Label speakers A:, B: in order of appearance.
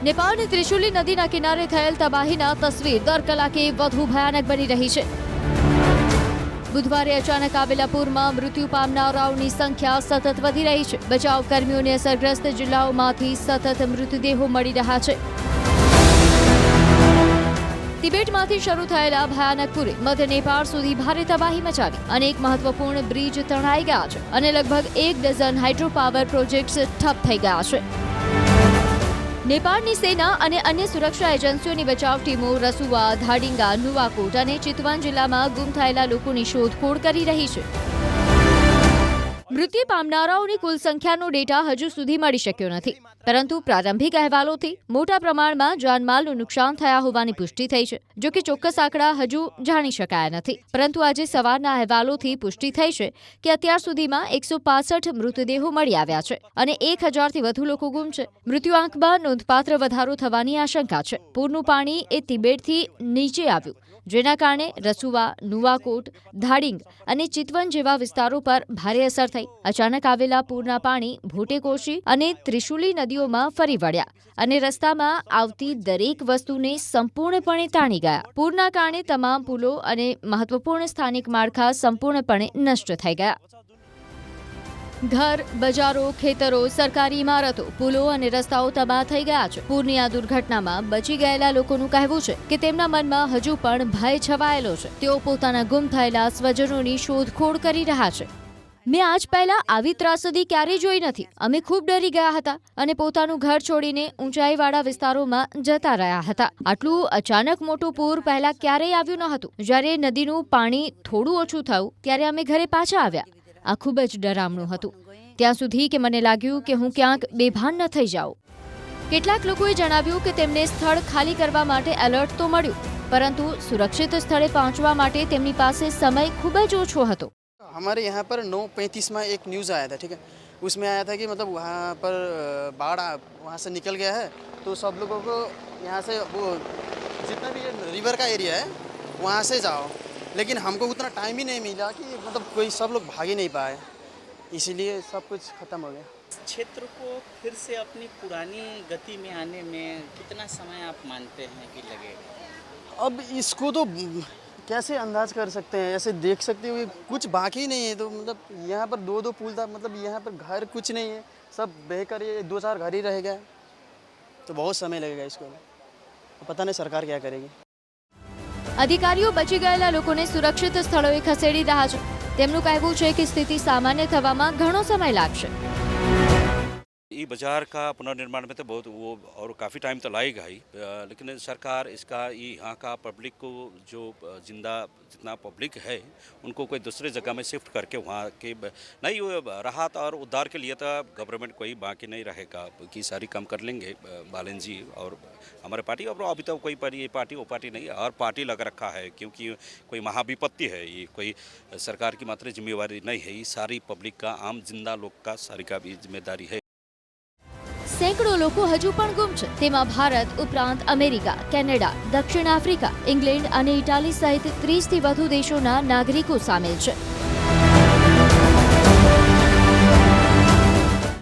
A: नेपाळની ત્રિશુલી નદીના કિનારે થયેલ તબાહીના તસવીર દર કલાકે વધુ ભયાનક બની રહી છે। બુધવારે અચાનક આવેલા પૂરમાં મૃત્યુ પામનારાઓની સંખ્યા સતત વધી રહી છે। બચાવ કર્મીઓને અસરગ્રસ્ત જિલ્લાઓમાંથી સતત મૃતદેહો મળી રહ્યા છે। તિબેટમાંથી શરૂ થયેલા ભયાનક પૂરે મધ્ય નેપાળ સુધી ભારે તબાહી મચાવી। અનેક મહત્વપૂર્ણ બ્રિજ તણાઈ ગયા છે અને લગભગ 1 ડઝન હાઇડ્રો પાવર પ્રોજેક્ટ્સ ઠપ થઈ ગયા છે। नेपाळની સેના અને અન્ય સુરક્ષા એજન્સીઓની બચાવ ટીમો રસુવા, ધાડિંગા, નુવાકોટ અને ચિતવાન જિલ્લામાં ગુમ થયેલા લોકોની શોધખોળ કરી રહી છે। મૃત્યુ પામનારાઓની કુલ સંખ્યાનો ડેટા હજુ સુધી મળી શક્યો નથી, પરંતુ પ્રારંભિક અહેવાલોથી મોટા પ્રમાણમાં જાનમાલનું નુકસાન થયા હોવાની પુષ્ટિ થઈ છે। જો કે ચોક્કસ આંકડા હજુ જાણી શકાયા નથી, પરંતુ આજે સવારના અહેવાલોથી પુષ્ટિ થઈ છે કે અત્યાર સુધીમાં 165 મૃતદેહો મળી આવ્યા છે અને 1000થી વધુ લોકો ગુમ છે। મૃત્યુઆંકમાં નોંધપાત્ર વધારો થવાની આશંકા છે। પૂરનું પાણી એ તિબેટથી નીચે આવ્યું, જેના કારણે રસુવા, નુવાકોટ, ધાડિંગ અને ચિતવન જેવા વિસ્તારો પર ભારે અસર થઈ। અચાનક આવેલા પૂરના પાણી ભોટેકોશી અને ત્રિશુલી નદીઓમાં ફરી વળ્યા અને રસ્તામાં આવતી દરેક વસ્તુને સંપૂર્ણપણે તાણી ગયા। પૂરના કારણે તમામ પુલો અને મહત્વપૂર્ણ સ્થાનિક માળખા સંપૂર્ણપણે નષ્ટ થઈ ગયા। ઘર, બજારો, ખેતરો, સરકારી ઇમારતો, પુલો અને રસ્તાઓ તબાહ થઈ ગયા છે। પૂરની આ દુર્ઘટનામાં બચી ગયેલા લોકોનું કહેવું છે કે તેમના મનમાં હજુ પણ ભય છવાયેલો છે। તેઓ પોતાના ગુમ થયેલા સ્વજનોની શોધખોળ કરી રહ્યા છે। મેં આજ પહેલા આવી ત્રાસદી ક્યારેય જોઈ નથી। અમે ખૂબ ડરી ગયા હતા અને પોતાનું ઘર છોડીને ઊંચાઈવાળા વિસ્તારોમાં જતા રહ્યા હતા। આટલું અચાનક મોટું પૂર પહેલા ક્યારેય આવ્યું ન હતું। જ્યારે નદીનું પાણી થોડું ઓછું થયું ત્યારે અમે ઘરે પાછા આવ્યા। આ ખૂબ જ ડરામણું હતું, ત્યાં સુધી કે મને લાગ્યું કે હું ક્યાંક બેભાન ન થઈ જાઉં। કેટલાક લોકોએ જણાવ્યું કે તેમને સ્થળ ખાલી કરવા માટે એલર્ટ તો મળ્યું, પરંતુ સુરક્ષિત સ્થળે પહોંચવા માટે તેમની પાસે સમય ખૂબ જ ઓછો હતો।
B: हमारे यहाँ पर 9:35 में एक न्यूज़ आया था, ठीक है। उसमें आया था कि मतलब वहाँ पर बाढ़ वहाँ से निकल गया है, तो सब लोगों को यहाँ से वो जितना भी रिवर का एरिया है वहाँ से जाओ। लेकिन हमको उतना टाइम ही नहीं मिला कि मतलब कोई सब लोग भाग ही नहीं पाए, इसीलिए सब कुछ ख़त्म हो गया।
C: क्षेत्र को फिर से अपनी पुरानी गति में आने में कितना समय आप मानते हैं कि लगेगा?
B: अब इसको तो कैसे अंदाज कर सकते हैं, ऐसे देख सकते हो कि कुछ बाकी नहीं है। तो मतलब यहाँ पर दो पुल था, मतलब यहाँ पर घर कुछ नहीं है, सब बहकर ये 2-4 घर ही रह गए, तो बहुत समय लगेगा इसको। पता नहीं सरकार क्या करेगी।
A: અધિકારીઓ બચી ગયેલા લોકોને સુરક્ષિત સ્થળોએ ખસેડી રહ્યા છે। તેમનું કહેવું છે કે સ્થિતિ સામાન્ય થવામાં ઘણો સમય લાગશે।
D: ई बाजार का पुनर्निर्माण में तो बहुत वो और काफ़ी टाइम तो लाएगा ही, लेकिन सरकार इसका यहाँ का पब्लिक को जो जिंदा जितना पब्लिक है उनको कोई दूसरे जगह में शिफ्ट करके वहाँ के नहीं राहत और उद्धार के लिए तो गवर्नमेंट कोई बाकी नहीं रहेगा कि सारी काम कर लेंगे बालन जी और हमारे पार्टी। और अभी तो कोई ये पार्टी वो पार्टी नहीं, हर पार्टी लग रखा है, क्योंकि कोई महाविपत्ति है, ये कोई सरकार की मात्र जिम्मेवारी नहीं है, ये सारी पब्लिक का आम जिंदा लोग का सारी का भी जिम्मेदारी है।
A: સેંકડો લોકો હજુ પણ ગુમ છે, તેમાં ભારત ઉપરાંત અમેરિકા, કેનેડા, દક્ષિણ આફ્રિકા, ઇંગ્લેન્ડ અને ઇટાલી સહિત 30થી વધુ દેશોના નાગરિકો સામેલ છે।